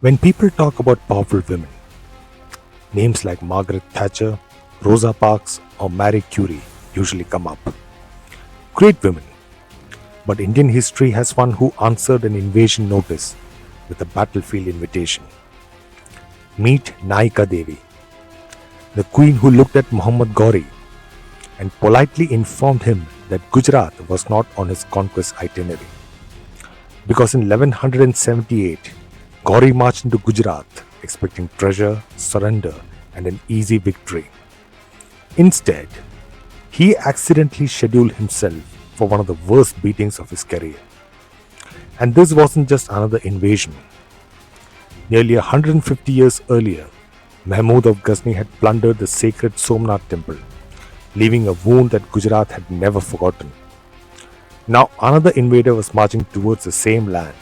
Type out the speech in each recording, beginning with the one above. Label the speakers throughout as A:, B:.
A: When people talk about powerful women, names like Margaret Thatcher, Rosa Parks, or Marie Curie usually come up. Great women, but Indian history has one who answered an invasion notice with a battlefield invitation. Meet Nayika Devi, the queen who looked at Muhammad Ghori and politely informed him that Gujarat was not on his conquest itinerary. Because in 1178, Ghori marched into Gujarat expecting treasure, surrender, and an easy victory. Instead, he accidentally scheduled himself for one of the worst beatings of his career. And this wasn't just another invasion. Nearly 150 years earlier, Mahmud of Ghazni had plundered the sacred Somnath temple, leaving a wound that Gujarat had never forgotten. Now another invader was marching towards the same land.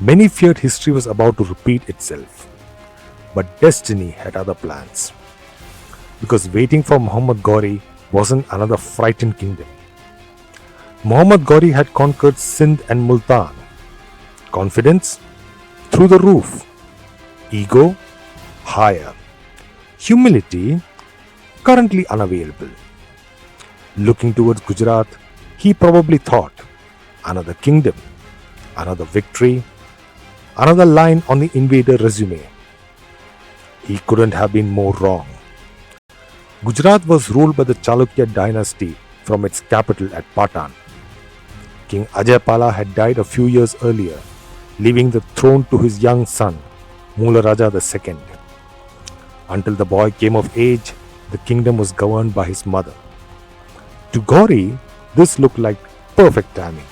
A: Many feared history was about to repeat itself, but destiny had other plans. Because waiting for Muhammad Ghori wasn't another frightened kingdom. Muhammad Ghori had conquered Sindh and Multan. Confidence? Through the roof. Ego? Higher. Humility? Currently unavailable. Looking towards Gujarat, he probably thought, another kingdom, another victory, another line on the invader resume. He couldn't have been more wrong. Gujarat was ruled by the Chaulukya dynasty from its capital at Patan. King Ajaypala had died a few years earlier, leaving the throne to his young son, Mularaja II. Until the boy came of age, the kingdom was governed by his mother. To Ghori, this looked like perfect timing.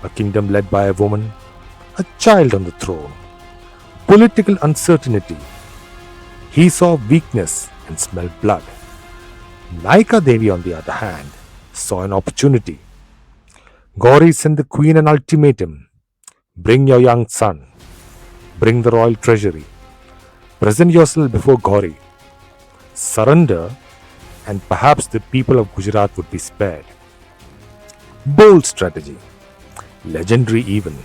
A: A kingdom led by a woman, a child on the throne, political uncertainty. He saw weakness and smelled blood. Nayika Devi, on the other hand, saw an opportunity. Ghori sent the queen an ultimatum. Bring your young son. Bring the royal treasury. Present yourself before Ghori. Surrender, and perhaps the people of Gujarat would be spared. Bold strategy. Legendary even.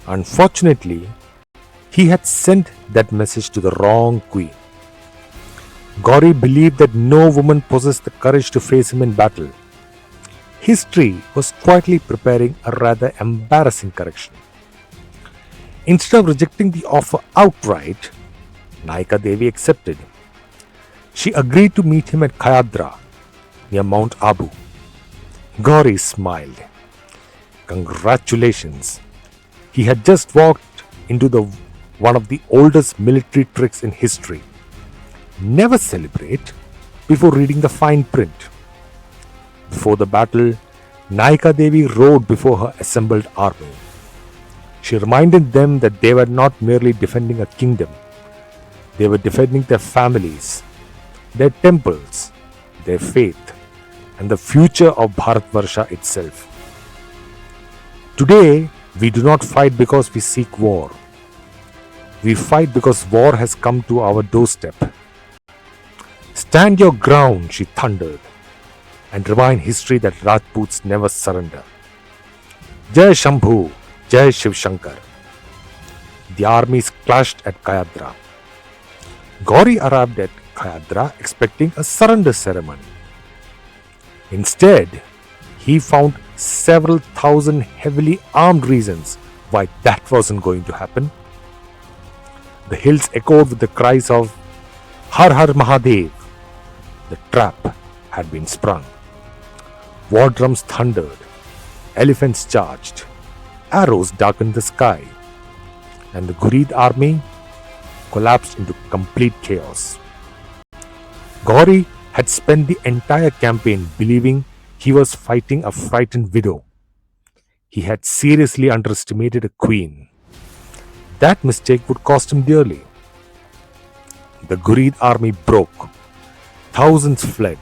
A: Unfortunately, he had sent that message to the wrong queen. Ghori believed that no woman possessed the courage to face him in battle. History was quietly preparing a rather embarrassing correction. Instead of rejecting the offer outright, Nayika Devi accepted. She agreed to meet him at Kayadara, near Mount Abu. Ghori smiled. Congratulations. He had just walked into one of the oldest military tricks in history. Never celebrate before reading the fine print. Before the battle, Nayika Devi rode before her assembled army. She reminded them that they were not merely defending a kingdom. They were defending their families, their temples, their faith, and the future of Bharatvarsha itself. Today, we do not fight because we seek war. We fight because war has come to our doorstep. Stand your ground, she thundered, and remind history that Rajputs never surrender. Jai Shambhu, Jai Shiv Shankar. The armies clashed at Kayadara. Ghori arrived at Kayadara expecting a surrender ceremony. Instead, he found several thousand heavily armed reasons why that wasn't going to happen. The hills echoed with the cries of Har Har Mahadev. The trap had been sprung. War drums thundered, elephants charged, arrows darkened the sky, and the Ghurid army collapsed into complete chaos. Ghori had spent the entire campaign believing he was fighting a frightened widow. He had seriously underestimated a queen. That mistake would cost him dearly. The Ghurid army broke. Thousands fled.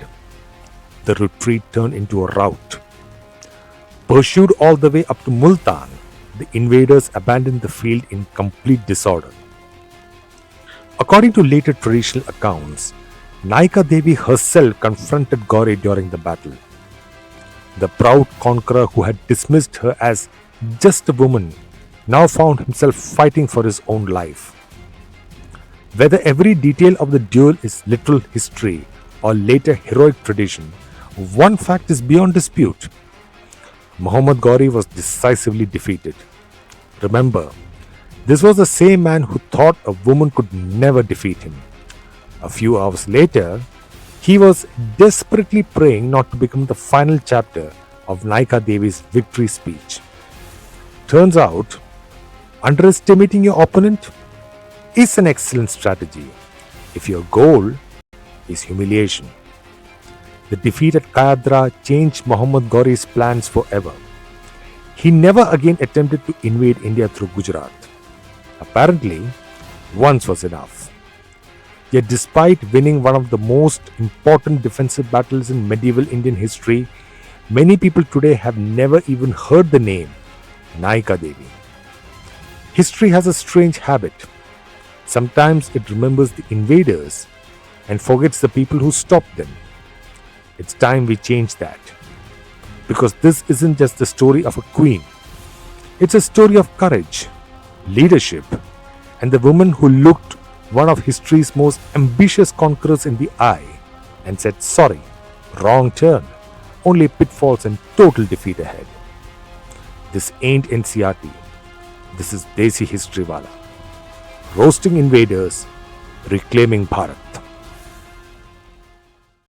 A: The retreat turned into a rout. Pursued all the way up to Multan, the invaders abandoned the field in complete disorder. According to later traditional accounts, Nayika Devi herself confronted Ghori during the battle. The proud conqueror who had dismissed her as just a woman now found himself fighting for his own life. Whether every detail of the duel is literal history or later heroic tradition, one fact is beyond dispute. Muhammad Ghori was decisively defeated. Remember, this was the same man who thought a woman could never defeat him. A few hours later, he was desperately praying not to become the final chapter of Nayika Devi's victory speech. Turns out, underestimating your opponent is an excellent strategy if your goal is humiliation. The defeat at Kayadara changed Muhammad Ghori's plans forever. He never again attempted to invade India through Gujarat. Apparently, once was enough. Yet despite winning one of the most important defensive battles in medieval Indian history, many people today have never even heard the name Nayika Devi. History has a strange habit. Sometimes it remembers the invaders and forgets the people who stopped them. It's time we change that. Because this isn't just the story of a queen. It's a story of courage, leadership, and the woman who looked one of history's most ambitious conquerors in the eye and said, "Sorry, wrong turn, only pitfalls and total defeat ahead." This ain't NCRT. This is Desi History Wala. Roasting invaders, reclaiming Bharat.